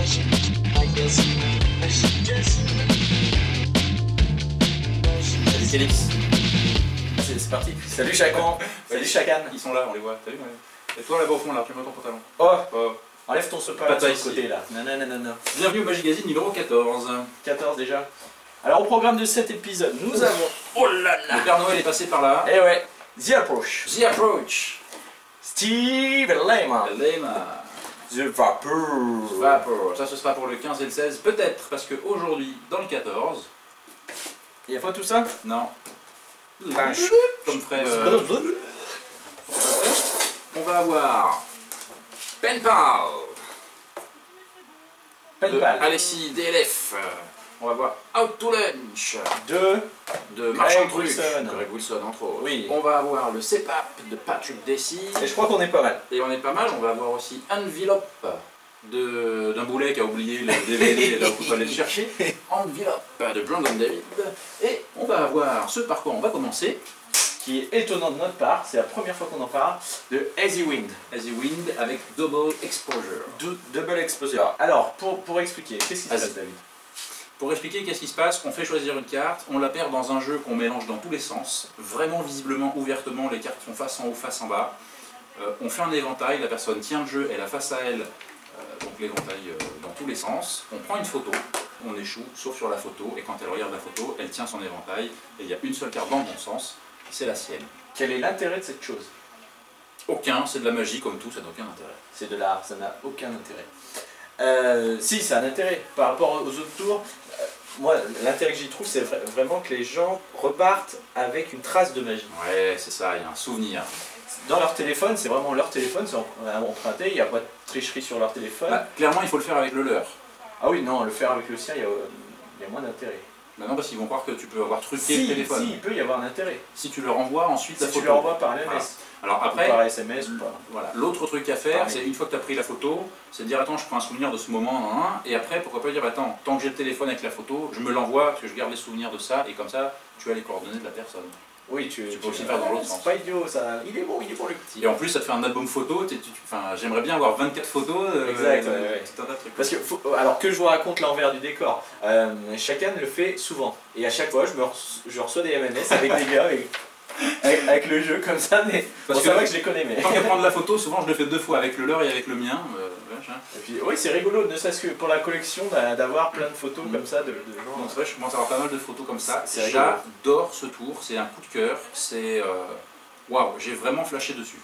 Salut Félix. C'est parti. Salut Chacan. Salut Chacan. Ils sont là, on les voit. T'as vu? Et toi là-bas au fond, là, tu mets ton pantalon. Oh, enlève ton sopa Pas de ici. côté là. Non. Bienvenue au Magigazine numéro 14. 14 déjà. Alors au programme de cet épisode, nous avons... Oh là là. Le Père Noël est passé par là. Eh ouais. The Approach. The Approach. Steve Lehman. Lema. The Vapor. Vapor. Ça ce sera pour le 15 et le 16. Peut-être parce qu'aujourd'hui, dans le 14... Il y a pas tout ça? Non. Enfin, Comme ferait... on va avoir... Pen Pal. De Penpal. Alessi DLF. On va voir Out to Lunch. De Marchand de Trucs. Wilson. Greg Wilson entre autres. Oui. On va avoir le CEPAP de Patrick Dessy. Et je crois qu'on est pas mal. Et on est pas mal. On va avoir aussi Envelope d'un boulet qui a oublié le DVD là où il fallait le chercher. Envelope de Brandon David. Et on va avoir ce par quoi on va commencer. Qui est étonnant de notre part, c'est la première fois qu'on en parle, de Easy Wind. Easy Wind avec Double Exposure. Double Exposure. Alors, pour expliquer, qu'est-ce qui se passe, David? Pour expliquer qu'est-ce qui se passe, on fait choisir une carte, on la perd dans un jeu qu'on mélange dans tous les sens, vraiment visiblement, ouvertement, les cartes sont face en haut, face en bas. On fait un éventail, la personne tient le jeu, elle a face à elle donc l'éventail dans tous les sens. On prend une photo, on échoue, sauf sur la photo, et quand elle regarde la photo, elle tient son éventail, et il y a une seule carte dans le bon sens, c'est la sienne. Quel est l'intérêt de cette chose? Aucun, c'est de la magie comme tout, ça n'a aucun intérêt. C'est de l'art, ça n'a aucun intérêt. Si, ça a un intérêt. Par rapport aux autres tours, moi, l'intérêt que j'y trouve, c'est vraiment que les gens repartent avec une trace de magie. Ouais, c'est ça, il y a un souvenir. Dans leur téléphone, c'est vraiment leur téléphone, c'est emprunté, il n'y a pas de tricherie sur leur téléphone. Bah, clairement, il faut le faire avec le leur. Ah oui, non, le faire avec le sien, il y a moins d'intérêt. Bah non, parce qu'ils vont croire que tu peux avoir truqué le Si, téléphone. il peut y avoir un intérêt. Si tu leur envoies ensuite la Si photo. tu leur envoies par MS. Voilà. Alors Ou après, par SMS ou pas. voilà. L'autre truc à faire, Pareil. c'est une fois que tu as pris la photo, c'est de dire attends, je prends un souvenir de ce moment, et après, pourquoi pas dire bah, attends, tant que j'ai le téléphone avec la photo, je me l'envoie parce que je garde les souvenirs de ça, et comme ça, tu as les coordonnées de la personne. Oui, tu peux aussi faire dans l'autre sens. C'est pas idiot ça. Il est bon le petit. Et en plus, ça te fait un album photo. Enfin, j'aimerais bien avoir 24 photos. Exact, ouais. Tout un tas de trucs. Parce que, alors que je vous raconte l'envers du décor, chacun le fait souvent. Et à chaque fois, je reçois des MMS avec des gars avec le jeu comme ça. Mais Parce bon, que c'est vrai que je les connais. Mais... Tant qu'à prendre la photo, souvent je le fais deux fois avec le leur et avec le mien. Et puis, oui, c'est rigolo, ne serait-ce que pour la collection, d'avoir plein de photos comme ça de gens. Donc c'est vrai, je commence à avoir pas mal de photos comme ça. C'est rigolo. J'adore ce tour, c'est un coup de cœur. C'est waouh, j'ai vraiment flashé dessus.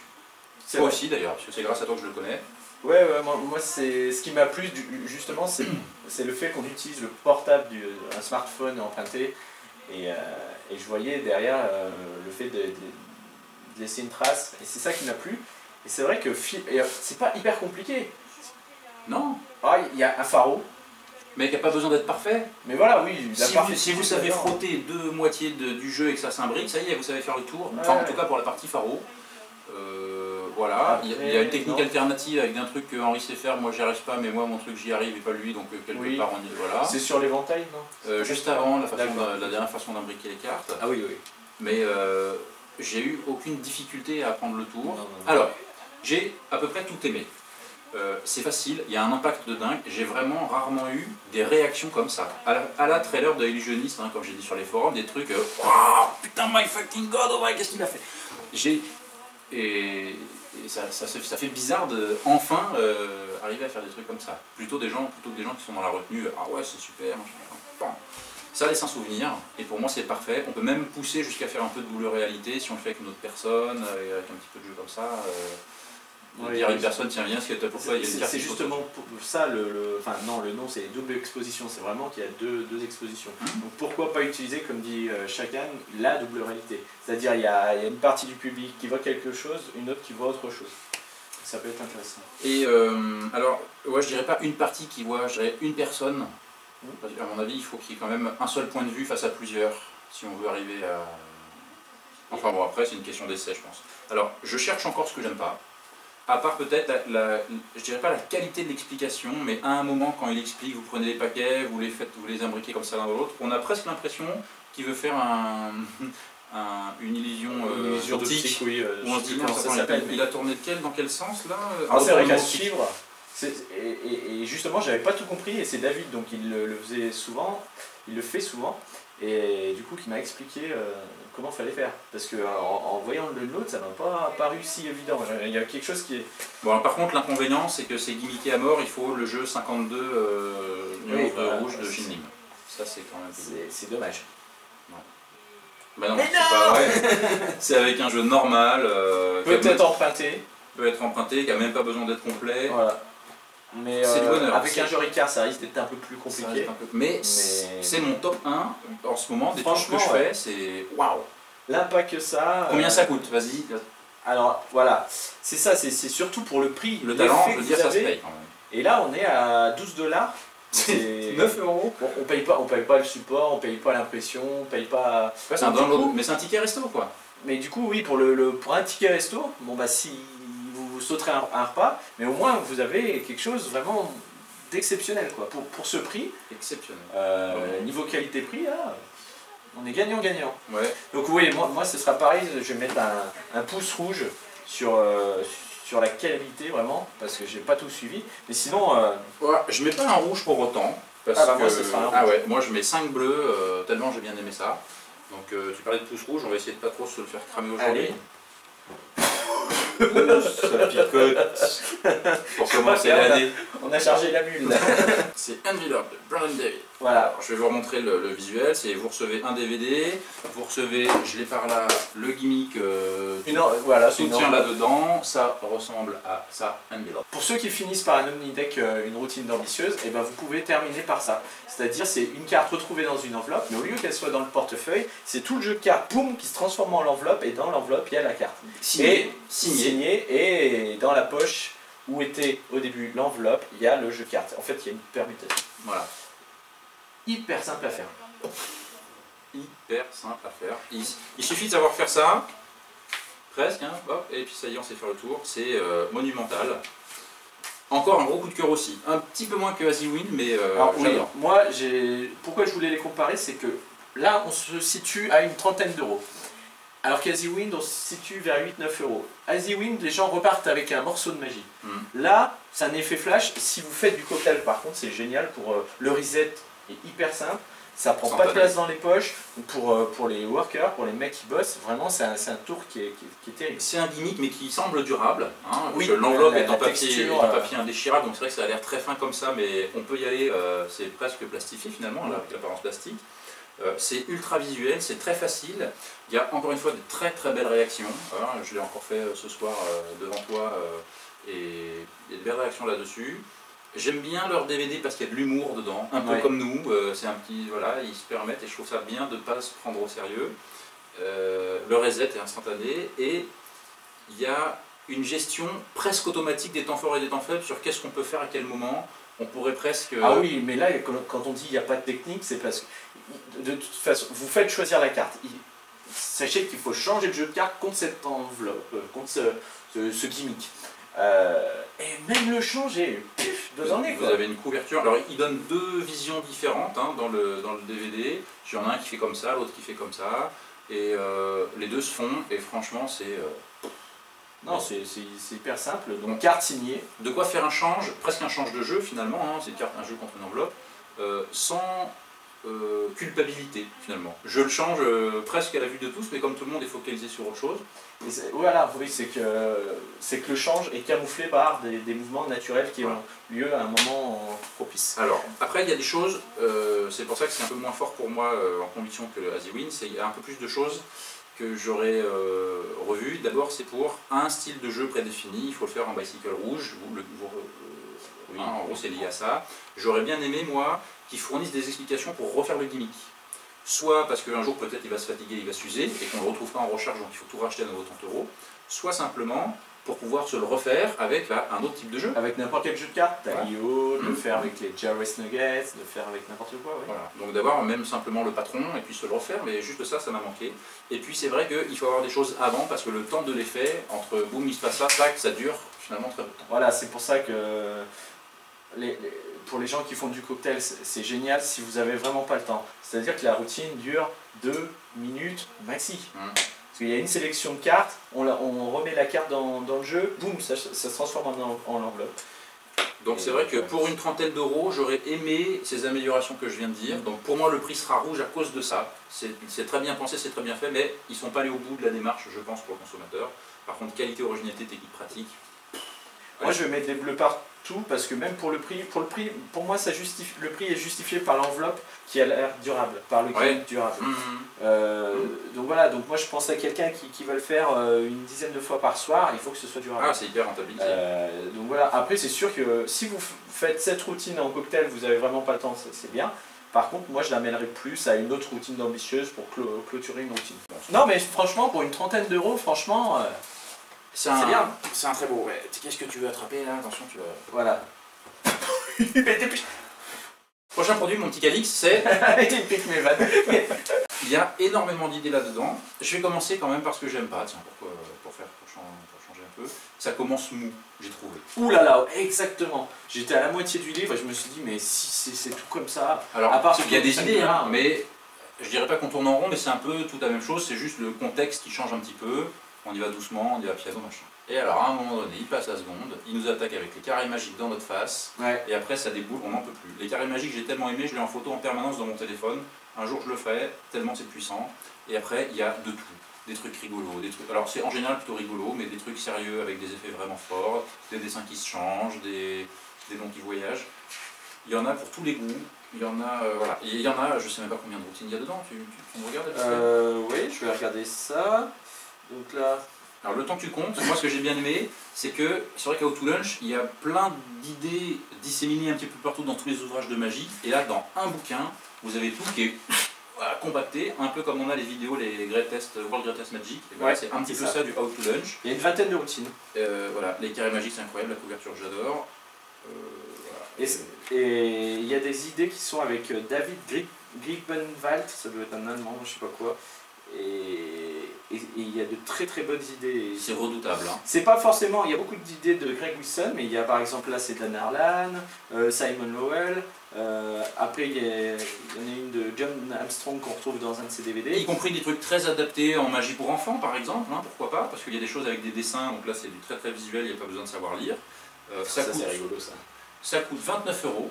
Toi aussi d'ailleurs, parce que c'est grâce à toi que je le connais. Ouais, moi c'est ce qui m'a plu justement, c'est le fait qu'on utilise le portable un smartphone emprunté et je voyais derrière le fait de laisser une trace et c'est ça qui m'a plu. Et c'est vrai que c'est pas hyper compliqué. Non. Ah, il y a un pharo. Mais il n'y a pas besoin d'être parfait. Mais voilà, oui. Si vous savez frotter deux moitiés du jeu et que ça s'imbrique, ça y est, vous savez faire le tour. Enfin, en tout cas pour la partie pharo. Voilà, après, il y a une technique alternative avec un truc que Henri sait faire, moi j'y arrive pas, mais moi mon truc j'y arrive et pas lui, donc quelque part on y voilà. C'est sur l'éventail, non? Juste avant, la dernière façon d'imbriquer les cartes. Ah oui. Mais j'ai eu aucune difficulté à apprendre le tour. Non. Alors, j'ai à peu près tout aimé. C'est facile, il y a un impact de dingue, j'ai vraiment rarement eu des réactions comme ça. À la trailer de Illusionist, hein, comme j'ai dit sur les forums, des trucs oh, putain my fucking god, oh my, qu'est-ce qu'il a fait? Et ça fait bizarre de enfin arriver à faire des trucs comme ça. Plutôt que des gens qui sont dans la retenue, ah ouais c'est super, bon. Ça laisse un souvenir, et pour moi c'est parfait. On peut même pousser jusqu'à faire un peu de double réalité si on le fait avec une autre personne, avec un petit peu de jeu comme ça. Dire à une personne, tiens viens, pourquoi il y a une carte. C'est justement pour ça, le nom c'est double exposition, c'est vraiment qu'il y a deux expositions. Donc pourquoi pas utiliser, comme dit chacun, la double réalité. C'est-à-dire il y a une partie du public qui voit quelque chose, une autre qui voit autre chose. Ça peut être intéressant. Et alors, ouais, je dirais pas une partie qui voit, je dirais une personne. Parce qu'à mon avis, il faut qu'il y ait quand même un seul point de vue face à plusieurs, si on veut arriver à... Enfin bon, après c'est une question d'essai, je pense. Alors, je cherche encore ce que j'aime pas. À part peut-être, je dirais pas la qualité de l'explication, mais à un moment quand il explique, vous prenez les paquets, vous les imbriquez comme ça l'un dans l'autre, on a presque l'impression qu'il veut faire une illusion optique, oui, où on se dit, comment ça s'appelle. il a tourné dans quel sens là? Ah, c'est vrai qu'à suivre, Et justement, j'avais pas tout compris, et c'est David, donc il le faisait souvent, il le fait souvent, et du coup, qui m'a expliqué comment fallait faire. Parce que en voyant le nôtre, ça m'a pas paru si évident. Il y a quelque chose qui est. Bon, alors, par contre, l'inconvénient, c'est que c'est gimmické à mort, il faut le jeu 52 numéros voilà, rouge de Shinlim. Ça, c'est quand même. C'est dommage. Bah non, Mais c'est pas vrai. C'est avec un jeu normal. Peut-être emprunté. Peut être emprunté, qui a même pas besoin d'être complet. Voilà. Mais c'est du bonheur. avec un jeu Ricard, ça risque d'être un peu plus compliqué. Mais c'est mon top 1 en ce moment des trucs que je fais, c'est waouh. Là, pas que ça. Combien ça coûte? Vas-y. Alors voilà, c'est ça, c'est surtout pour le prix. Le talent, je veux dire, ça se paye quand même. Et là, on est à 12$. C'est 9 €. Bon, on paye pas le support, on paye pas l'impression, on paye pas. Ouais, c'est un download, mais c'est un ticket resto quoi. Mais du coup, oui, pour un ticket resto, bon bah si vous sauterez un repas, mais au moins vous avez quelque chose vraiment d'exceptionnel quoi. Pour ce prix. Exceptionnel. Niveau qualité-prix, là, on est gagnant-gagnant. Ouais. Donc oui, moi ce sera pareil, je vais mettre un pouce rouge sur la qualité vraiment, parce que j'ai pas tout suivi. Mais sinon. Ouais, je mets pas un rouge pour autant. Parce que... moi ce sera un rouge. Ah ouais, moi je mets 5 bleus, tellement j'ai bien aimé ça. Donc tu parlais de pouce rouge, on va essayer de pas trop se le faire cramer aujourd'hui. Ça picote. Pour commencer l'année. On a chargé la mule. C'est Envelope de Brandon David. Voilà. Alors, je vais vous remontrer le visuel. C'est vous recevez un DVD, vous recevez, je l'ai par là, le gimmick voilà, soutien là-dedans. Ça ressemble à ça, Envelope. Pour ceux qui finissent par un Omnideck, une routine d'ambitieuse, et ben vous pouvez terminer par ça. C'est-à-dire c'est une carte retrouvée dans une enveloppe, mais au lieu qu'elle soit dans le portefeuille, c'est tout le jeu de cartes, boum, qui se transforme en l'enveloppe, et dans l'enveloppe il y a la carte. Signé, et dans la poche où était au début l'enveloppe, il y a le jeu de cartes. En fait, il y a une permutation. Voilà. Hyper simple à faire. Hyper simple à faire. Il suffit de savoir faire ça, presque, hein, hop, et puis ça y est, on sait faire le tour. C'est monumental. Encore un gros coup de cœur aussi. Un petit peu moins que Aziwin, mais oui, moi, pourquoi je voulais les comparer, c'est que là, on se situe à une trentaine d'euros. Alors qu'Aziwind, on se situe vers 8-9 euros. Aziwind, les gens repartent avec un morceau de magie. Là, c'est un effet flash. Si vous faites du cocktail, par contre, c'est génial. Pour le reset est hyper simple. Ça prend pas de place dans les poches. Pour les workers, pour les mecs qui bossent, vraiment, c'est un tour qui est terrible. C'est un gimmick, mais qui semble durable. Hein, oui, l'enveloppe est en papier indéchirable, donc c'est vrai que ça a l'air très fin comme ça, mais on peut y aller. C'est presque plastifié finalement, là, avec l'apparence plastique. C'est ultra visuel, c'est très facile. Il y a encore une fois de très très belles réactions. Je l'ai encore fait ce soir devant toi et il y a de belles réactions là-dessus. J'aime bien leur DVD parce qu'il y a de l'humour dedans, un peu comme nous. C'est un petit, voilà, ils se permettent et je trouve ça bien de ne pas se prendre au sérieux. Le reset est instantané et il y a une gestion presque automatique des temps forts et des temps faibles sur qu'est-ce qu'on peut faire à quel moment. On pourrait presque... Ah oui, mais là, quand on dit qu'il n'y a pas de technique, c'est parce que, de toute façon, vous faites choisir la carte. Sachez qu'il faut changer de jeu de cartes contre cette enveloppe, contre ce gimmick. Et même le changer, deux années. Vous avez une couverture. Alors, il donne deux visions différentes hein, dans le DVD. Il y en a un qui fait comme ça, l'autre qui fait comme ça. Et les deux se font, et franchement, c'est... Non, c'est hyper simple. Donc, carte signée. De quoi faire un change, presque un change de jeu finalement, hein, c'est un jeu contre une enveloppe, sans culpabilité finalement. Je le change presque à la vue de tous, mais comme tout le monde est focalisé sur autre chose. Voilà, oui, c'est que le change est camouflé par des mouvements naturels qui ont lieu à un moment propice. Alors, après il y a des choses, c'est pour ça que c'est un peu moins fort pour moi en conviction que Aziwin, c'est qu'il y a un peu plus de choses que j'aurais revu. D'abord, c'est pour un style de jeu prédéfini, il faut le faire en bicycle rouge, en gros c'est lié à ça. J'aurais bien aimé, moi, qu'ils fournissent des explications pour refaire le gimmick. Soit parce qu'un jour peut-être il va se fatiguer, il va s'user, et qu'on ne le retrouve pas en recharge, donc il faut tout racheter à nouveau 30 €, soit simplement pour pouvoir se le refaire avec un autre type de jeu. Avec n'importe quel jeu de cartes, Talio, de le faire avec les Jarvis Nuggets, de le faire avec n'importe quoi. Oui. Voilà. Donc d'avoir même simplement le patron et puis se le refaire, mais juste ça m'a manqué. Et puis c'est vrai qu'il faut avoir des choses avant parce que le temps de l'effet, entre boum, il se passe ça, tac, ça dure finalement très peu de temps. Voilà, c'est pour ça que pour les gens qui font du cocktail, c'est génial si vous avez vraiment pas le temps. C'est-à-dire que la routine dure 2 minutes maxi. Parce qu'il y a une sélection de cartes, on remet la carte dans le jeu, boum, ça se transforme en enveloppe. Donc c'est vrai que pour une trentaine d'euros, j'aurais aimé ces améliorations que je viens de dire. Donc pour moi, le prix sera rouge à cause de ça. C'est très bien pensé, c'est très bien fait, mais ils ne sont pas allés au bout de la démarche, je pense, pour le consommateur. Par contre, qualité, originalité, technique pratique. Moi, je vais mettre des bleus partout parce que même pour le prix, pour moi, le prix est justifié par l'enveloppe qui a l'air durable, par le kit durable. Donc voilà, donc moi je pense à quelqu'un qui va le faire une dizaine de fois par soir, il faut que ce soit durable. Ah, c'est hyper rentabilisé. Donc voilà, après c'est sûr que si vous faites cette routine en cocktail, vous n'avez vraiment pas le temps, c'est bien. Par contre, moi je l'amènerai plus à une autre routine ambitieuse pour clôturer une routine. Non mais franchement, pour une trentaine d'euros, franchement... c'est bien. C'est un très beau. Ouais. Qu'est-ce que tu veux attraper là? Attention, tu vas. Voilà. Prochain produit, mon petit Calix, c'est. Il pique mes vannes. Il y a énormément d'idées là-dedans. Je vais commencer quand même parce que j'aime pas, tiens, pour changer un peu. Ça commence mou, j'ai trouvé. Ouh là là, exactement. J'étais à la moitié du livre et je me suis dit, mais si c'est tout comme ça. Alors, à part il y a des idées, hein, mais je dirais pas qu'on tourne en rond, mais c'est un peu toute la même chose, c'est juste le contexte qui change un petit peu. On y va doucement, on y va piano, machin. Et alors, à un moment donné, il passe la seconde, il nous attaque avec les carrés magiques dans notre face, et après ça déboule, on n'en peut plus. Les carrés magiques, j'ai tellement aimé, je l'ai en photo en permanence dans mon téléphone. Un jour, je le ferai, tellement c'est puissant. Et après, il y a de tout. Des trucs rigolos, des trucs... Alors, c'est en général plutôt rigolo, mais des trucs sérieux avec des effets vraiment forts, des dessins qui se changent, des noms qui voyagent. Il y en a pour tous les goûts. Il y en a, voilà. Et il y en a, je sais même pas combien de routines il y a dedans. Tu me regardes? Oui, je vais regarder ça. Donc là... Alors le temps que tu comptes, moi ce que j'ai bien aimé, c'est que c'est vrai qu'à How to Lunch, il y a plein d'idées disséminées un petit peu partout dans tous les ouvrages de magie. Et là, dans un bouquin, vous avez tout qui est compacté, un peu comme on a les vidéos, les World Greatest Magic. Voilà, c'est un petit peu ça du How to Lunch. Il y a une vingtaine de routines. Voilà, les carrés magiques, c'est incroyable, la couverture, j'adore. Voilà. Et il y a des idées qui sont avec David Griebenwald, ça doit être un allemand, je sais pas quoi. Et il y a de très très bonnes idées. C'est redoutable. Hein. C'est pas forcément, il y a beaucoup d'idées de Greg Wilson, mais il y a par exemple là c'est Dan Harlan, Simon Lowell, après il y en a une de John Armstrong qu'on retrouve dans un de ses DVD. Y compris des trucs très adaptés en magie pour enfants par exemple, hein, pourquoi pas, parce qu'il y a des choses avec des dessins, donc là c'est du très très visuel, il n'y a pas besoin de savoir lire. Ça c'est rigolo ça. Ça coûte 29 €.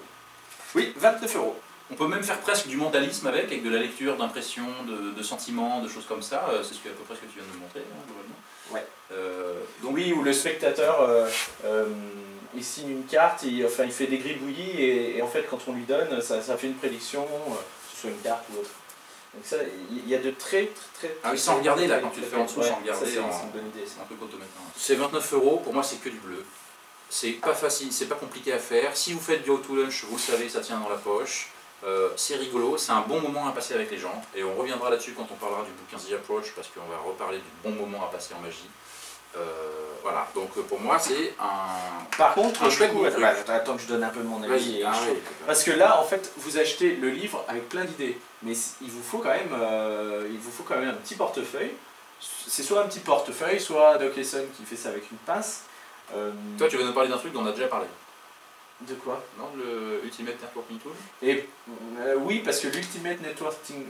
Oui, 29 €. On peut même faire presque du mentalisme avec de la lecture, d'impressions, de sentiments, de choses comme ça. C'est à peu près ce que tu viens de me montrer, hein, globalement. Ouais. Donc oui, où le spectateur il signe une carte, il fait des gribouillis et en fait quand on lui donne, ça fait une prédiction, que ce soit une carte ou autre. Donc ça, il y a de très. Ah oui, sans regarder là, quand tu le fais en dessous, sans regarder, c'est une bonne idée. C'est un peu cotométain. C'est 29 €, pour moi c'est que du bleu. C'est pas facile, c'est pas compliqué à faire. Si vous faites du How to Lunch, vous le savez, ça tient dans la poche. C'est rigolo, c'est un bon moment à passer avec les gens. Et on reviendra là-dessus quand on parlera du bouquin The Approach, parce qu'on va reparler du bon moment à passer en magie. Voilà, donc pour moi c'est un... Par contre, un chouette truc. Attends que je donne un peu de mon avis. Oui. Parce que là, en fait, vous achetez le livre avec plein d'idées. Mais il vous faut quand même un petit portefeuille. C'est soit un petit portefeuille, soit Doc Lesson qui fait ça avec une pince. Toi, tu veux nous parler d'un truc dont on a déjà parlé? De quoi? Non, le Ultimate Networking Tool. Oui, parce que l'Ultimate Networking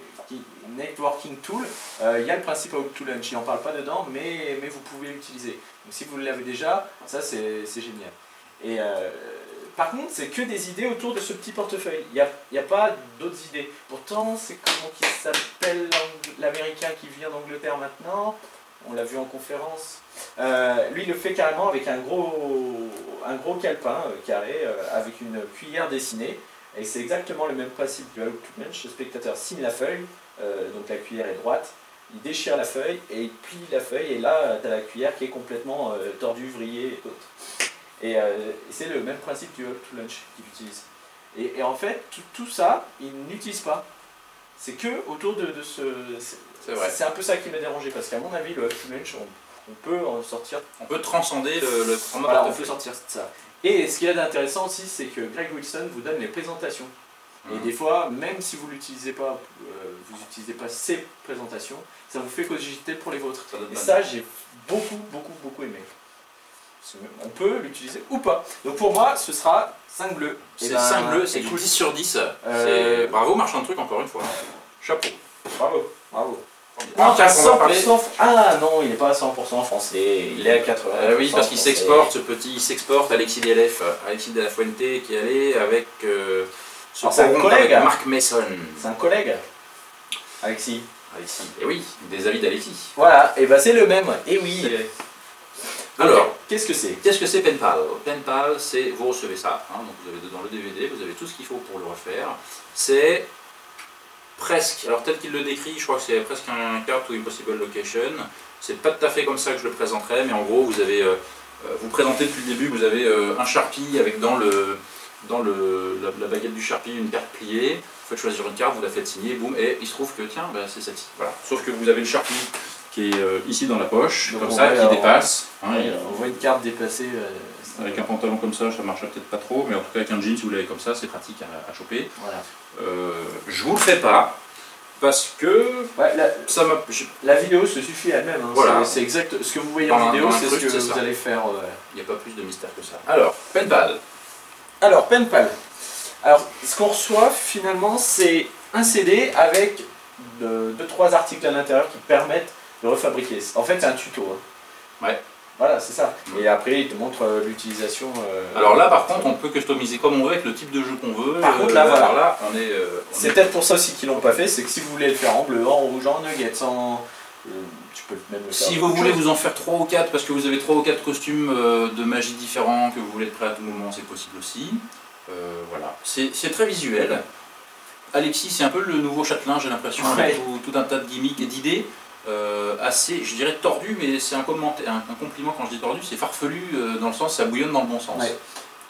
Tool, il y a le principe How to Lunch. Il n'en parle pas dedans, mais vous pouvez l'utiliser. Donc si vous l'avez déjà, ça c'est génial. Et par contre, c'est que des idées autour de ce petit portefeuille. Il n'y a pas d'autres idées. Pourtant, c'est comment qu'il s'appelle l'américain qui vient d'Angleterre maintenant? On l'a vu en conférence. Lui, il le fait carrément avec un gros calepin carré avec une cuillère dessinée. Et c'est exactement le même principe du How to Lunch. Le spectateur signe la feuille, donc la cuillère est droite. Il déchire la feuille et il plie la feuille. Et là, tu as la cuillère qui est complètement tordue, vrillée et autres. Et c'est le même principe du How to Lunch qu'il utilise. Et en fait, tout ça, il n'utilise pas. C'est que autour de ce... C'est un peu ça qui m'a dérangé, parce qu'à mon avis, le How to Lunch, on peut en sortir. On peut transcender le format. Voilà, on peut sortir de ça. Et ce qu'il y a d'intéressant aussi, c'est que Greg Wilson vous donne les présentations. Et des fois, même si vous n'utilisez pas, ces présentations, ça vous fait cogiter pour les vôtres. Et ça, j'ai beaucoup aimé. On peut l'utiliser ou pas. Donc pour moi, ce sera 5 bleus. C'est 5 bleus, c'est du 10 sur 10. Bravo, marchand de truc, encore une fois. Chapeau. Bravo. Non, Après, à on va parler... 100%. Ah non, il n'est pas à 100% français. Il est à 80%. Oui, parce qu'il s'exporte, ce petit, il s'exporte Alexis DLF, Alexis de la Fuente, qui est allé avec ce Alors, c'est un pauvre collègue. avec Marc Mason. C'est un collègue, Alexis. Alexis, et oui, des avis d'Alexis. Voilà, et bah c'est le même. Et oui. Alors, qu'est-ce que c'est? qu'est-ce que c'est PenPal? PenPal, c'est, vous recevez ça, hein, donc vous avez dedans le DVD, vous avez tout ce qu'il faut pour le refaire. C'est presque, alors tel qu'il le décrit, je crois que c'est presque un card to impossible location. C'est pas tout à fait comme ça que je le présenterai, mais en gros, vous avez, vous présentez depuis le début, vous avez un Sharpie avec dans la baguette du Sharpie une carte pliée. Vous faites choisir une carte, vous la faites signer, boum, et il se trouve que tiens, ben, c'est celle-ci. Voilà. Sauf que vous avez le Sharpie qui est ici dans la poche, donc comme ça, qui dépasse. Hein, on voit une carte dépassée. avec un pantalon comme ça marche peut-être pas trop, mais en tout cas avec un jean, si vous l'avez comme ça, c'est pratique à choper. Voilà. Je vous le fais pas, parce que ouais, ça m'a... La vidéo se suffit elle-même. Hein. Voilà. C'est exact. Ce que vous voyez en vidéo, c'est ce que vous allez faire. Il n'y a pas plus de mystère que ça. Alors, PenPal. Alors, PenPal. Alors, ce qu'on reçoit finalement, c'est un CD avec 2-3 articles à l'intérieur qui permettent de refabriquer. En fait, c'est un tuto. Hein. Ouais. Voilà, c'est ça. Et après, il te montre l'utilisation. Alors là, par contre, on peut customiser comme on veut avec le type de jeu qu'on veut. Par contre, là, voilà. Alors là, on est. C'est peut-être pour ça aussi qu'ils l'ont pas fait, c'est que si vous voulez le faire en bleu, en rouge, en nuggets, tu peux même le faire. Si vous voulez vous en faire 3 ou 4 parce que vous avez 3 ou 4 costumes de magie différents, que vous voulez être prêt à tout moment, c'est possible aussi. Voilà. C'est très visuel. Alexis, c'est un peu le nouveau Châtelain, j'ai l'impression, ouais. avec tout un tas de gimmicks et d'idées. Assez, je dirais tordu, mais c'est un compliment quand je dis tordu, c'est farfelu dans le sens, ça bouillonne dans le bon sens. Ouais.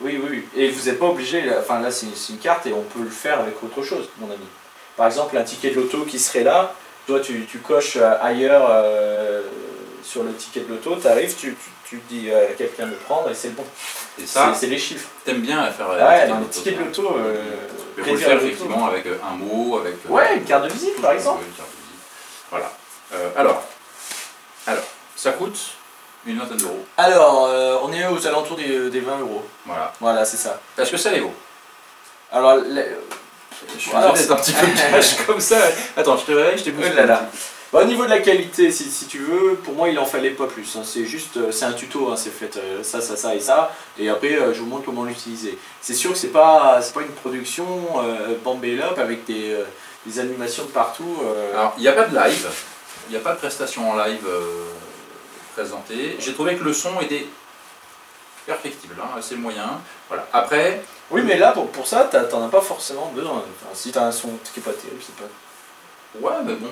Oui, oui, oui. Et vous n'êtes pas obligé, enfin là c'est une carte et on peut le faire avec autre chose, mon ami. Par exemple, un ticket de loto qui serait là, toi tu coches ailleurs sur le ticket de loto, tu arrives, tu dis à quelqu'un de le prendre et c'est bon. Et ça, c'est les chiffres. T'aimes bien à faire ouais, dans les tickets de loto. Tu peux le faire effectivement avec un mot, avec. Ouais, une carte de visite par exemple. Une carte de visite. Voilà. Alors, ça coûte une vingtaine d'euros. Alors, on est aux alentours des 20 euros. Voilà. Voilà, c'est ça. Est-ce que ça les vaut? Alors, je suis désolé d'être un petit peu cash comme ça. Attends, je te réveille, je t'ai poussé. Bah, au niveau de la qualité, si tu veux, pour moi il en fallait pas plus. Hein. C'est juste, c'est un tuto, hein. C'est fait ça, ça, ça et ça. Et après, je vous montre comment l'utiliser. C'est sûr que c'est pas une production Bambé Up avec des animations de partout. Alors, il n'y a pas de live. Il n'y a pas de prestation en live présentée. J'ai trouvé que le son était perfectible, hein, assez moyen. Voilà. Après... Oui, mais là, pour ça, t'en as pas forcément besoin. Enfin, si t'as un son qui est pas terrible, c'est pas... Ouais, mais bon...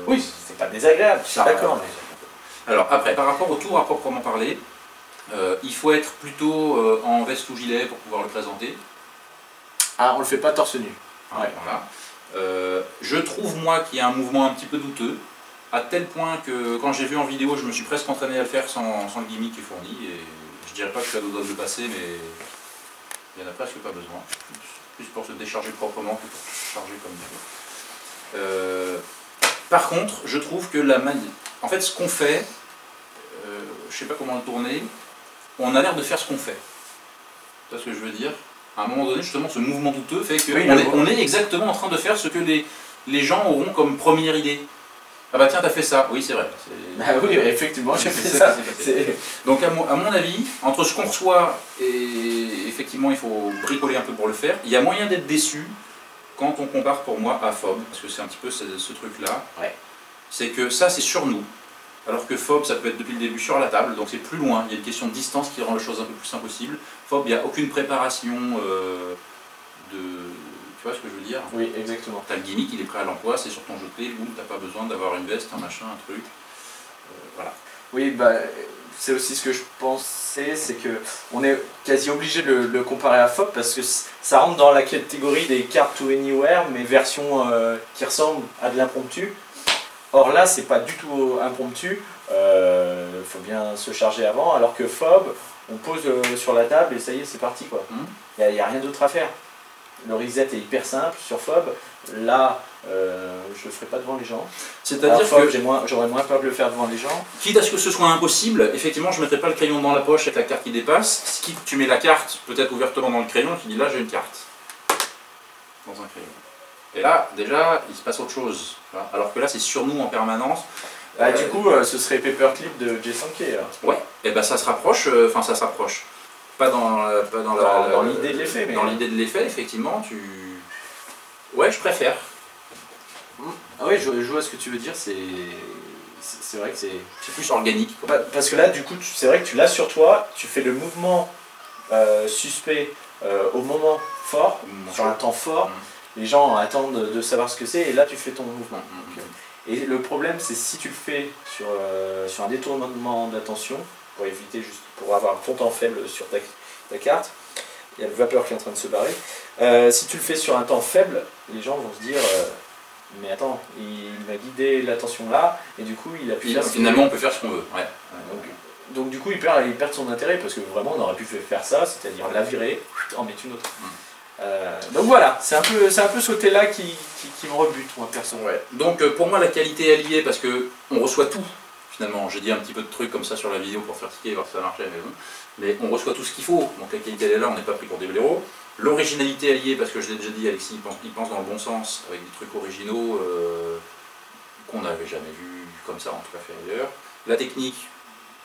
Oui, c'est pas désagréable, je suis d'accord. Mais... Alors, après, par rapport au tour à proprement parler, il faut être plutôt en veste ou gilet pour pouvoir le présenter. Ah, on le fait pas torse nu. Ouais. Voilà. Je trouve, moi, qu'il y a un mouvement un petit peu douteux. À tel point que quand j'ai vu en vidéo, je me suis presque entraîné à le faire sans le gimmick qui est fourni. Et je dirais pas que je suis à deux doigts de le passer, mais il n'y en a presque pas besoin. Plus pour se décharger proprement que pour se charger comme il faut. Par contre, je trouve que la manière... En fait, ce qu'on fait, je sais pas comment le tourner, on a l'air de faire ce qu'on fait. Tu vois ce que je veux dire? À un moment donné, justement, ce mouvement douteux fait qu'on on est exactement en train de faire ce que les gens auront comme première idée. Ah bah tiens, t'as fait ça, oui c'est vrai. Bah oui, effectivement, j'ai fait ça. Donc à mon avis, entre ce qu'on reçoit et effectivement il faut bricoler un peu pour le faire, il y a moyen d'être déçu quand on compare pour moi à FOB, parce que c'est un petit peu ce truc-là. Ouais. C'est que ça c'est sur nous, alors que FOB ça peut être depuis le début sur la table, donc c'est plus loin, il y a une question de distance qui rend les choses un peu plus impossible. FOB, il n'y a aucune préparation de... Tu vois ce que je veux dire? Oui, exactement. Tu as le gimmick, il est prêt à l'emploi, c'est sur ton jeu de clé, boum, t'as pas besoin d'avoir une veste, un machin, un truc. Voilà. Oui, bah, c'est aussi ce que je pensais, c'est que on est quasi obligé de le comparer à FOB parce que ça rentre dans la catégorie des cartes to anywhere, mais version qui ressemble à de l'impromptu. Or là, c'est pas du tout impromptu, faut bien se charger avant, alors que FOB, on pose sur la table et ça y est, c'est parti quoi. Il n'y a rien d'autre à faire. Le reset est hyper simple sur FOB. Là, je ne le ferai pas devant les gens. C'est-à-dire que j'aurais moins peur de le faire devant les gens. Quitte à ce que ce soit impossible, effectivement, je ne mettrai pas le crayon dans la poche avec la carte qui dépasse. Tu mets la carte peut-être ouvertement dans le crayon et tu dis là j'ai une carte. Dans un crayon. Et là, déjà, il se passe autre chose. Voilà. Alors que là, c'est sur nous en permanence. Du coup, ce serait Paperclip de Jay Sankey, alors. Ouais, et ben ça se rapproche, enfin ça se rapproche. Pas dans l'idée de l'effet, mais... Dans l'idée de l'effet, effectivement, Ouais, je préfère. Ah ouais, je vois ce que tu veux dire, c'est vrai que c'est... C'est plus organique. Parce que là, du coup, c'est vrai que tu l'as sur toi, tu fais le mouvement suspect au moment fort, sur un temps fort, les gens attendent de savoir ce que c'est, et là tu fais ton mouvement. Et le problème, c'est si tu le fais sur un détournement d'attention, pour éviter juste, pour avoir un temps faible sur ta carte, il y a le vapeur qui est en train de se barrer, si tu le fais sur un temps faible, les gens vont se dire mais attends, il m'a guidé l'attention là, et du coup il a pu faire finalement on peut faire ce qu'on veut. Ouais. Donc du coup il perd son intérêt, parce que vraiment on aurait pu faire ça, c'est-à-dire la virer, en mettre une autre. Donc voilà, c'est un peu ce côté-là qui me rebute, moi, personnellement. Ouais. Donc pour moi, la qualité est liée parce que on reçoit tout, finalement. J'ai dit un petit peu de trucs comme ça sur la vidéo pour faire ticker et voir si ça marchait, mais on reçoit tout ce qu'il faut. Donc la qualité elle est là, on n'est pas pris pour des blaireaux. L'originalité est liée parce que je l'ai déjà dit, Alexis, il pense dans le bon sens, avec des trucs originaux qu'on n'avait jamais vu comme ça, en tout cas fait ailleurs. La technique,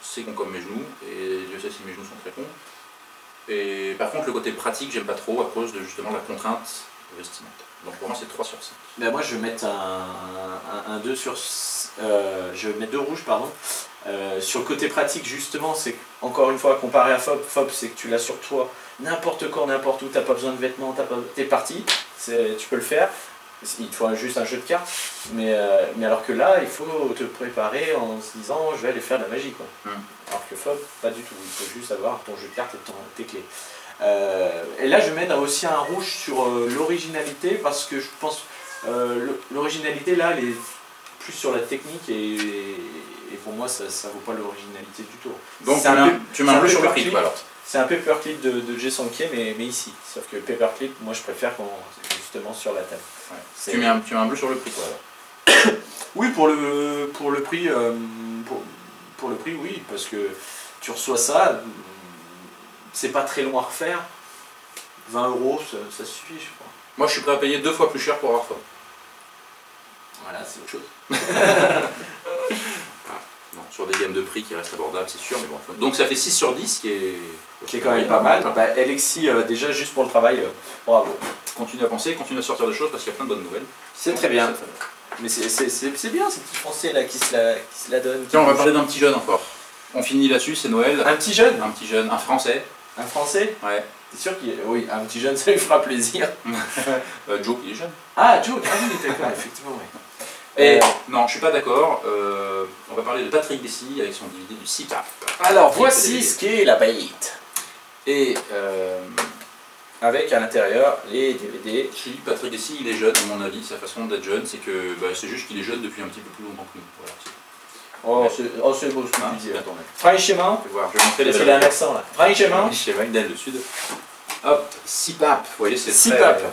c'est con comme mes genoux, et Dieu sait si mes genoux sont très cons. Et par contre, le côté pratique, j'aime pas trop à cause de justement la contrainte vestimentaire. Donc pour moi, c'est 3 sur 5. Ben moi, je vais mettre un 2 sur... je vais mettre 2 rouges, pardon. Sur le côté pratique, justement, c'est encore une fois, comparé à Fob, c'est que tu l'as sur toi, n'importe quand, n'importe où, t'as pas besoin de vêtements, t'es parti, tu peux le faire. Il te faut juste un jeu de cartes, mais alors que là, il faut te préparer en se disant je vais aller faire de la magie, quoi. Alors que Fob, pas du tout, il faut juste avoir ton jeu de cartes et tes clés. Et là, je mets aussi un rouge sur l'originalité, parce que je pense l'originalité là, elle est plus sur la technique, et pour moi, ça vaut pas l'originalité du tout. Donc tu mets un peu sur le prix, alors. C'est un Paperclip de Jay Sankey, mais ici. Sauf que Paperclip, moi je préfère justement sur la table. Ouais. Tu mets un bleu sur le prix, quoi, alors. Oui, pour le prix, pour le prix, oui, parce que tu reçois ça, c'est pas très long à refaire. 20 €, ça suffit, je crois. Moi, je suis prêt à payer 2 fois plus cher pour avoir ça. Voilà, c'est autre chose. Non, sur des gammes de prix qui restent abordables, c'est sûr, mais bon. Donc ça fait 6 sur 10, qui est quand même pas mal. Bah, Alexis, déjà juste pour le travail, bravo. Continue à penser, continue à sortir des choses parce qu'il y a plein de bonnes nouvelles. C'est très bien. Mais c'est bien ces petits Français là qui se la donnent. Tiens, on va parler d'un petit jeune encore. On finit là-dessus, c'est Noël. Un petit jeune? Un petit jeune, un Français. Un Français? Ouais. T'es sûr qu'il oui, un petit jeune, ça lui fera plaisir. Joe, il est jeune. Ah, Joe, ah oui, d'accord, effectivement, oui. Et non, je suis pas d'accord. On va parler de Patrick Dessy avec son DVD du CPAP. Alors, voici ce qu'est la bête. Et avec à l'intérieur les DVD. Si Patrick Dessy, il est jeune, à mon avis, sa façon d'être jeune, c'est que c'est juste qu'il est jeune depuis un petit peu plus longtemps que nous. Voilà, c'est beau ce que tu dis. Franchement, je vais montrer parce qu'il a un accent là. Franchement, chez Magdal du Sud. Hop, CPAP. Vous voyez, c'est CPAP.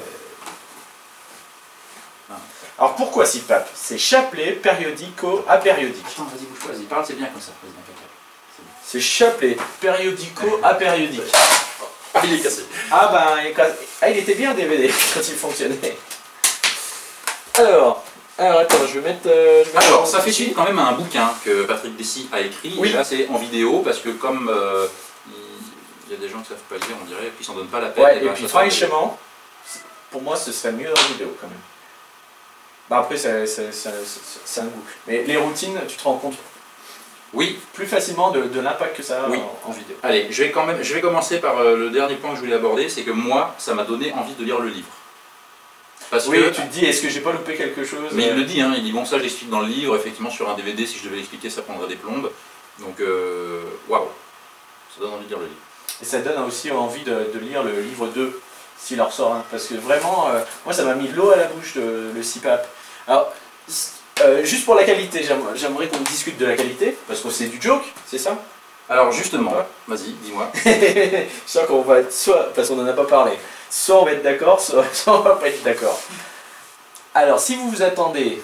Alors pourquoi CPAP? C'est chapelet périodico-apériodique. Attends, vas-y, bouge pas, vas-y, parle, c'est bien comme ça. C'est chapelet périodico-apériodique. Ah, il est cassé. Ah ben, il était bien DVD quand il fonctionnait. Alors attends, je vais mettre... alors, ça fait suite quand même à un bouquin que Patrick Dessy a écrit. Oui. Et là, c'est en vidéo, parce que comme il y a des gens qui ne savent pas lire, on dirait, et puis ils s'en donnent pas la peine. Ouais, et puis franchement, pour moi, ce serait mieux en vidéo quand même. Bah après, c'est un goût. Mais les routines, tu te rends compte plus facilement de l'impact que ça a en vidéo. Allez, je vais commencer par le dernier point que je voulais aborder, c'est que moi, ça m'a donné envie de lire le livre. Parce que, tu te dis, est-ce que j'ai pas loupé quelque chose? Mais il le dit, hein, il dit, bon ça je l'explique dans le livre, effectivement sur un DVD, si je devais l'expliquer, ça prendrait des plombes. Donc, waouh, ça donne envie de lire le livre. Et ça donne aussi envie de lire le livre 2, s'il en ressort un. Parce que vraiment, moi ça m'a mis de l'eau à la bouche, le CPAP. Alors, juste pour la qualité, j'aimerais qu'on discute de la qualité, parce que c'est du joke, c'est ça? Alors justement, vas-y, dis-moi. Je sens qu'on va être soit, parce qu'on n'en a pas parlé, soit on va être d'accord, soit on va pas être d'accord. Alors, si vous vous attendez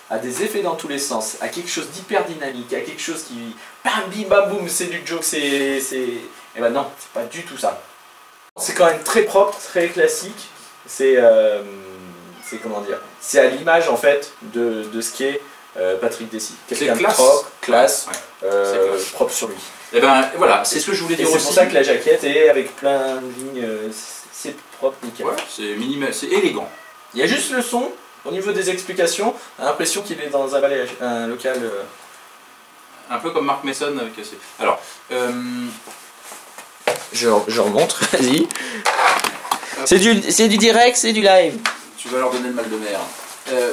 à des effets dans tous les sens, à quelque chose d'hyper dynamique, à quelque chose qui... Bam, bim, bam, boum, c'est du joke, Eh ben non, c'est pas du tout ça. C'est quand même très propre, très classique. C'est c'est comment dire, c'est à l'image en fait de ce qu'est Patrick Dessy. Quelqu'un de classe. propre, classe, Ouais. propre sur lui. Et ben voilà, c'est ce que je voulais Et dire c'est aussi. pour ça que la jaquette est avec plein de lignes, c'est propre, nickel. Ouais, c'est minimal, c'est élégant. Il y a juste le son, au niveau des explications, on a l'impression qu'il est dans un local. Un peu comme Mark Mason avec ses... Alors, Je remonte, vas-y. C'est du direct, c'est du live. tu vas leur donner le mal de mer.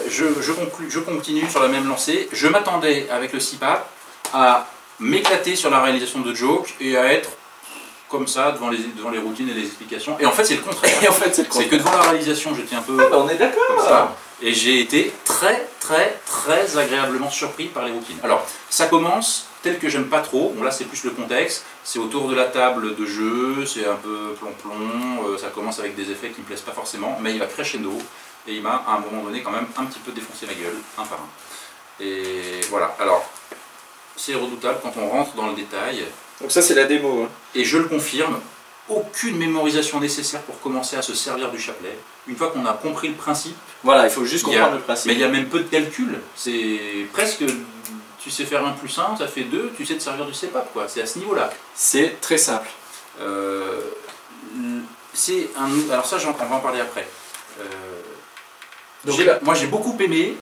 Je continue sur la même lancée. Je m'attendais avec le CPAP à m'éclater sur la réalisation de jokes et à être comme ça devant les routines et les explications. Et en fait, c'est le contraire. Et en fait, c'est C'est que devant la réalisation, j'étais un peu on est d'accord. comme ça. Et j'ai été très agréablement surpris par les routines. Alors, ça commence tel que j'aime pas trop. Bon, là, c'est plus le contexte. C'est autour de la table de jeu, c'est un peu plomb-plomb. Ça commence avec des effets qui me plaisent pas forcément, mais il va crescendo. Et il m'a, à un moment donné, quand même un petit peu défoncé la gueule, un par un. Et voilà. Alors, c'est redoutable quand on rentre dans le détail. Donc ça, c'est la démo. Hein. Et je le confirme, aucune mémorisation nécessaire pour commencer à se servir du chapelet. Une fois qu'on a compris le principe, Voilà, il faut juste comprendre le principe. mais il y a même peu de calcul. C'est presque, tu sais faire 1 plus 1, ça fait 2, tu sais te servir du CPAP, quoi. C'est à ce niveau-là. C'est très simple. Alors ça, on va en parler après. Donc Moi, j'ai beaucoup aimé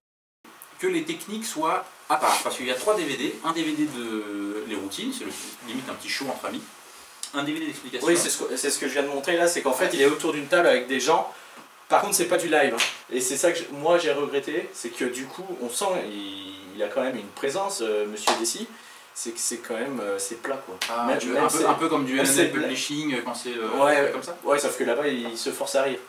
que les techniques soient à part, parce qu'il y a 3 DVD. Un DVD de les routines, c'est limite un petit show entre amis. Un DVD d'explication. Oui, c'est ce que je viens de montrer là, c'est qu'en fait, il est autour d'une table avec des gens. Par contre, c'est pas du live. Hein. Et c'est ça que moi j'ai regretté, c'est que du coup, on sent, il a quand même une présence, Monsieur Dessy. C'est que c'est quand même, c'est plat quoi. Ah, Même un peu comme du même LNL Publishing quand c'est ouais, comme ça. Ouais, sauf que là-bas, il se force à rire.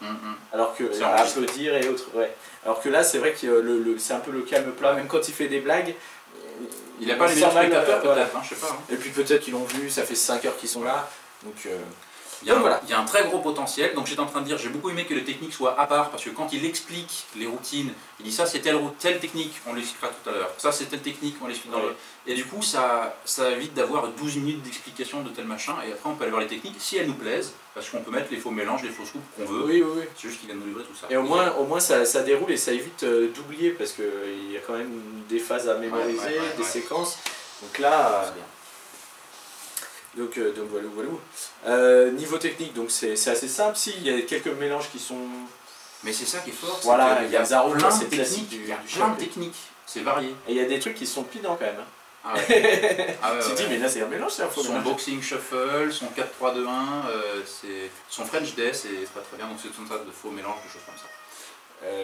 Alors que C'est à enregistré. applaudir et autres. Ouais. Alors que là, c'est vrai que c'est un peu le calme plat, même quand il fait des blagues. Il n'a pas les sent meilleurs mal, spectateurs voilà. peut-être, hein, je sais pas. Hein. Et puis peut-être qu'ils l'ont vu, ça fait 5 heures qu'ils sont là. Donc Il y a un très gros potentiel, donc j'étais en train de dire, j'ai beaucoup aimé que les techniques soient à part, parce que quand il explique les routines, il dit ça c'est telle technique, on l'expliquera tout à l'heure, ça c'est telle technique, on l'explique dans le... Et du coup ça évite d'avoir 12 minutes d'explication de tel machin, et après on peut aller voir les techniques si elles nous plaisent, parce qu'on peut mettre les faux mélanges, les fausses coupes qu'on veut, oui, oui, oui. c'est juste qu'il vient de nous livrer tout ça. Et au moins ça déroule et ça évite d'oublier, parce qu'il y a quand même des phases à mémoriser, des séquences. Donc là... C'est bien. Donc voilà. Niveau technique, donc c'est assez simple. Si, il y a quelques mélanges qui sont... Mais c'est ça qui est fort, Voilà, c'est il y a Zaro, plein c'est de classique techniques, du il y a plein de chapelet. techniques, c'est varié. Et il y a des trucs qui sont pedants quand même. Hein. Ah ouais. Ah ouais, Tu te dis, ouais. mais là c'est un mélange, c'est un faux Son mélange. boxing shuffle, son 4-3-2-1, son French Death, c'est très bien, donc c'est tout un tas de faux mélanges, de choses comme ça.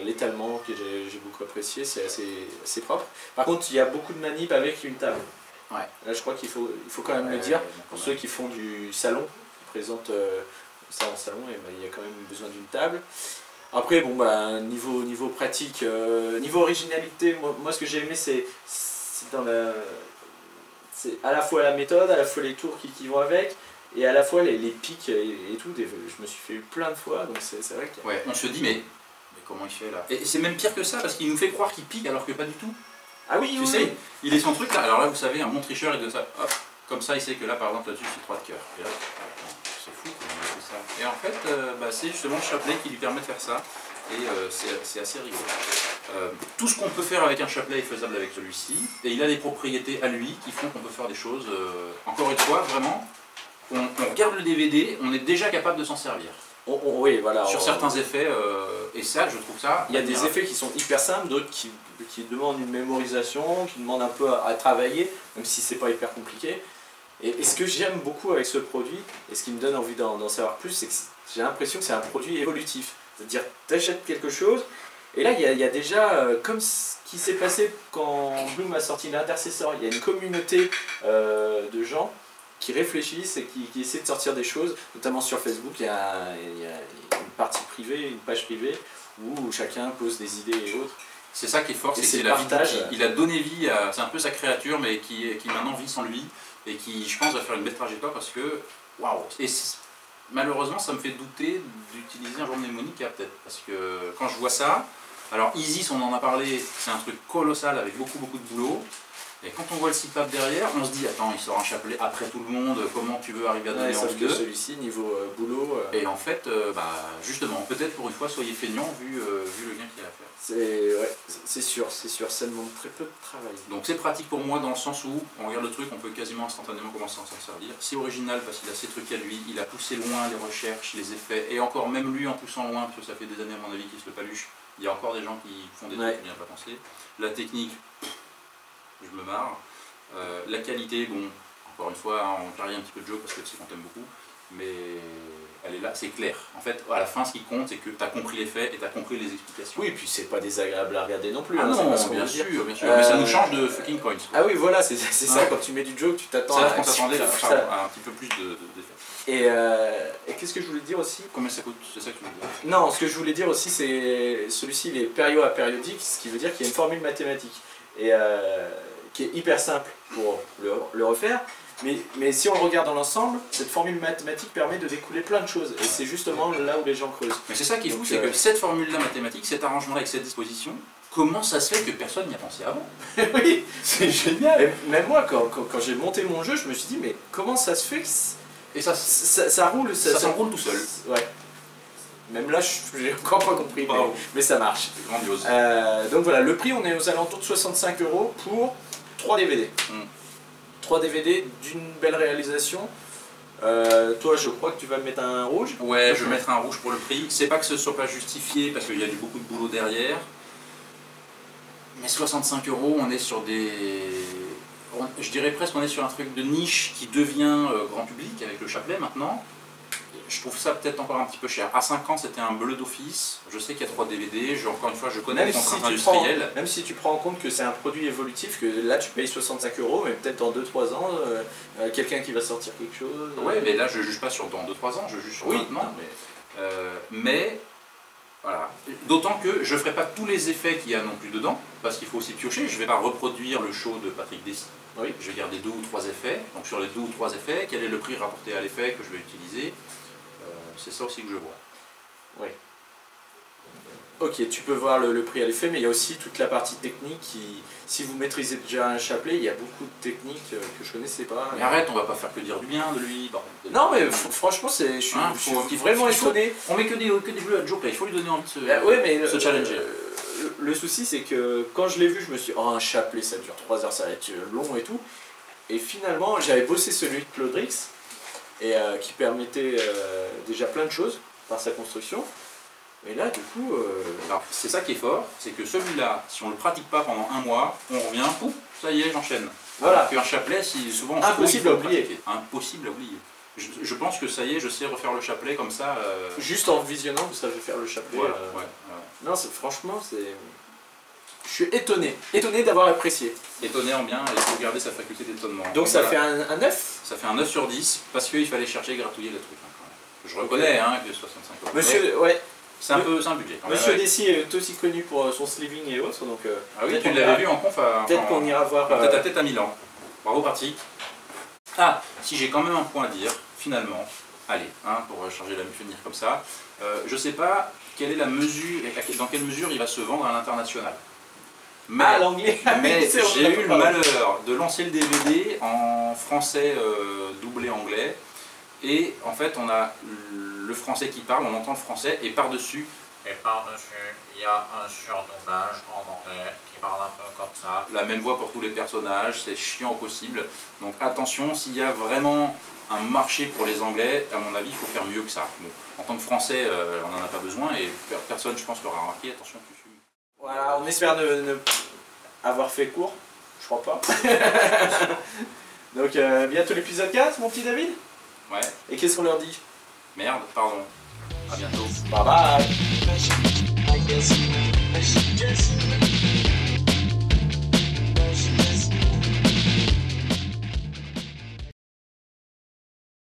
L'étalement que j'ai beaucoup apprécié, c'est assez propre. Par contre, il y a beaucoup de manips avec une table. Ouais. Là, je crois qu'il faut quand même le dire. Pour ceux qui font du salon, qui présentent ça en salon, et ben, il y a quand même besoin d'une table. Après, bon, bah, niveau pratique, niveau originalité, moi ce que j'ai aimé, c'est à la fois la méthode, à la fois les tours qui vont avec, et à la fois les pics et tout. Je me suis fait plein de fois, donc c'est vrai que... Ouais, on se dit, mais comment il fait là? Et c'est même pire que ça, parce qu'il nous fait croire qu'il pique alors que pas du tout. Ah oui, Tu sais, il est son truc là. Alors là, vous savez, un bon tricheur, il doit ça. Hop, comme ça, il sait que là, par exemple, là-dessus, c'est 3 de cœur. Et là, c'est fou comment il fait ça. Et en fait, c'est justement le chapelet qui lui permet de faire ça. Et c'est assez rigolo. Tout ce qu'on peut faire avec un chapelet est faisable avec celui-ci. Et il a des propriétés à lui qui font qu'on peut faire des choses. Encore une fois, vraiment, on regarde le DVD, on est déjà capable de s'en servir. Oui, voilà. Sur certains effets, et ça, je trouve ça... Il y a des effets qui sont hyper simples, d'autres qui demandent une mémorisation, qui demandent un peu à travailler, même si c'est pas hyper compliqué. Et ce que j'aime beaucoup avec ce produit, et ce qui me donne envie d'en savoir plus, c'est que j'ai l'impression que c'est un produit évolutif. C'est-à-dire, tu achètes quelque chose, et là, il y a déjà, comme ce qui s'est passé quand Bloom a sorti l'Intercessor, il y a une communauté de gens qui réfléchissent et qui essaient de sortir des choses, notamment sur Facebook, il y a une partie privée, une page privée, où chacun pose des idées et autres. C'est ça qui est fort, c'est c'est qu'il le a, partage. il a donné vie à... C'est un peu sa créature, mais qui maintenant vit sans lui, et qui, je pense, va faire une belle trajectoire, parce que, waouh. Et malheureusement, ça me fait douter d'utiliser un jour mnémonique, peut-être, parce que quand je vois ça, alors Isis, on en a parlé, c'est un truc colossal, avec beaucoup de boulot, Et quand on voit le CPAP derrière, on se dit attends, il sort un chapelet après tout le monde, comment tu veux arriver à donner sauf envie que d'eux? celui-ci, niveau boulot... Et en fait, justement, peut-être pour une fois, soyez feignants vu le gain qu'il y a à faire. C'est sûr, ça demande très peu de travail. Donc c'est pratique pour moi dans le sens où on regarde le truc, on peut quasiment instantanément commencer à s'en servir. C'est original parce qu'il a ses trucs à lui, il a poussé loin les recherches, les effets, et encore même lui en poussant loin, parce que ça fait des années à mon avis qu'il se le paluche, il y a encore des gens qui font des trucs bien pas pensés. La technique, je me marre. La qualité, bon, encore une fois, hein, on parie un petit peu de joke parce que c'est qu'on t'aime beaucoup, mais elle est là, c'est clair. En fait, à la fin, ce qui compte, c'est que tu as compris les faits et tu as compris les explications. Oui, et puis c'est pas désagréable à regarder non plus. Ah hein, non, bien sûr, mais ça nous change de fucking coins. Ah oui, voilà, c'est ça, quand tu mets du joke, tu t'attends à un petit peu plus d'effets. Et qu'est-ce que je voulais dire aussi? Combien ça coûte? C'est ça que tu voulais dire? Non, ce que je voulais dire aussi, c'est celui-ci, il est pério-apériodique, ce qui veut dire qu'il y a une formule mathématique. Et qui est hyper simple pour le refaire. Mais si on le regarde dans l'ensemble, cette formule mathématique permet de découler plein de choses. Et c'est justement là où les gens creusent. Mais c'est ça qui est fou, c'est que cette formule-là mathématique, cet arrangement-là avec cette disposition, comment ça se fait que personne n'y a pensé avant? Oui, c'est génial. Et même moi, quand j'ai monté mon jeu, je me suis dit, mais comment ça se fait que et ça roule, ça s'enroule tout seul. Ouais. Même là, j'ai encore pas compris, mais ça marche. C'est grandiose. Donc voilà, le prix, on est aux alentours de 65 € pour 3 DVD. 3 DVD d'une belle réalisation. Toi, je crois que tu vas me mettre un rouge. Ouais, je vais mettre un rouge pour le prix. C'est pas que ce soit pas justifié parce qu'il y a beaucoup de boulot derrière. Mais 65 €, on est sur des... Je dirais presque qu'on est sur un truc de niche qui devient grand public avec le chapelet maintenant. Je trouve ça peut-être encore un petit peu cher. À 5 ans, c'était un bleu d'office. Je sais qu'il y a 3 DVD. Encore une fois, je connais les contraintes industrielles. Même si tu prends en compte que c'est un produit évolutif, que là tu payes 65 €, mais peut-être dans 2-3 ans, quelqu'un qui va sortir quelque chose. Ouais, mais là je juge pas sur dans 2-3 ans, je juge sur maintenant. Mais voilà. D'autant que je ne ferai pas tous les effets qu'il y a non plus dedans, parce qu'il faut aussi piocher. Je ne vais pas reproduire le show de Patrick Dessy. Oui. Je vais garder 2 ou 3 effets. Donc sur les 2 ou 3 effets, quel est le prix rapporté à l'effet que je vais utiliser? C'est ça aussi que je vois. Oui. Ok, tu peux voir le prix à l'effet, mais il y a aussi toute la partie technique qui, si vous maîtrisez déjà un chapelet, il y a beaucoup de techniques que je connaissais pas. Mais arrête, on va pas faire que dire du bien de lui. Non, mais franchement, je suis vraiment étonné. On met que des bleus à Joe, là. Il faut lui donner envie de se challenger. Le souci, c'est que quand je l'ai vu, je me suis dit, oh, un chapelet, ça dure 3 heures, ça va être long et tout. Et finalement, j'avais bossé celui de Claudrix, et qui permettait déjà plein de choses par sa construction. Et là, du coup... Alors, c'est ça qui est fort, c'est que celui-là, si on ne le pratique pas pendant 1 mois, on revient, pouf, ça y est, j'enchaîne. Voilà. Puis un chapelet, souvent... Impossible à oublier. Impossible à oublier. Je pense que ça y est, je sais refaire le chapelet comme ça. Juste en visionnant, vous savez faire le chapelet. Voilà, Non, franchement, c'est... Je suis étonné d'avoir apprécié. Étonné en bien, et il faut garder sa faculté d'étonnement. Donc ça fait un 9? Ça fait un 9 sur 10, parce qu'il fallait chercher et gratouiller le truc. Je reconnais que 65 €. Monsieur, ouais. C'est un budget. Monsieur Dessy est aussi connu pour son sliving et autres, donc... ah oui, tu l'avais vu en conf à... Peut-être qu'on ira voir... Tête à tête à Milan. Bravo, parti. Ah, si j'ai quand même un point à dire, finalement, allez, pour changer la finir comme ça, je sais pas quelle est la mesure, dans quelle mesure il va se vendre à l'international. Mais, l'anglais. Mais j'ai eu le malheur de lancer le DVD en français doublé anglais. Et en fait, on a le français qui parle, on entend le français, et par-dessus, il y a un surdoublage en anglais qui parle un peu comme ça. La même voix pour tous les personnages, c'est chiant au possible. Donc attention, s'il y a vraiment un marché pour les anglais, à mon avis, il faut faire mieux que ça. Bon, en tant que français, on n'en a pas besoin, et personne, je pense, l'aura remarqué. Attention, tu fumes. Voilà, on espère ne avoir fait court, je crois pas. Donc bientôt l'épisode 4, mon petit David. Ouais. Et qu'est-ce qu'on leur dit? Merde, pardon. À bientôt. Bye bye.